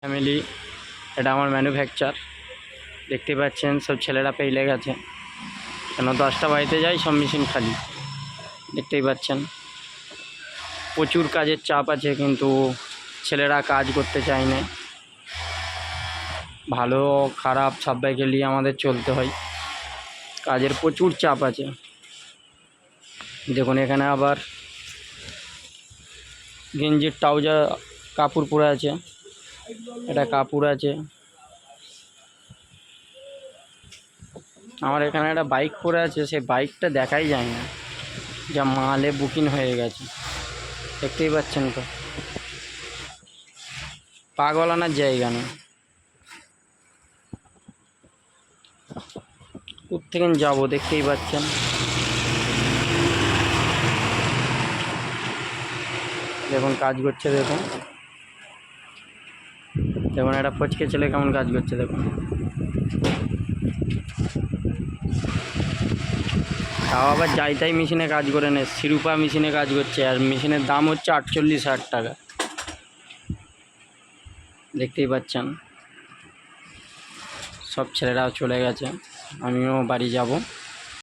Family. এটা আমার manufacture, দেখতে পাচ্ছেন সব ছেলেরা পেইলে গেছে, কেন 10টা বাড়িতে যাই সব মেশিন খালি, দেখতেই পাচ্ছেন। প্রচুর কাজের চাপ আছে, কিন্তু ছেলেরা কাজ করতে চায় না। ভালো খারাপ সবাইকে নিয়ে আমাদের চলতে হয়, কাজের প্রচুর চাপ আছে। দেখুন এখানে আবার গেঞ্জির ট্রাউজার কাপড় পরে আছে, এটা কাপড় আছে। আমার এখানে একটা বাইক পরে আছে, সেই বাইকটা দেখাই যায় না, যা মালে বুকিং হয়ে গেছে, দেখতেই পাচ্ছেন তো। পাগল আনার জায়গা নেই, কোত্থেকে যাবো দেখতেই পাচ্ছেন। দেখুন কাজ করছে, দেখুন দেখুন একটা ফচকে ছেলে কেমন কাজ করছে, দেখুন। তাও আবার যাই তাই মেশিনে কাজ করে নেয়, শিরুপা মেশিনে কাজ করছে, আর মেশিনের দাম হচ্ছে 48,000 টাকা, দেখতেই পাচ্ছেন। সব ছেলেরাও চলে গেছে, আমিও বাড়ি যাব।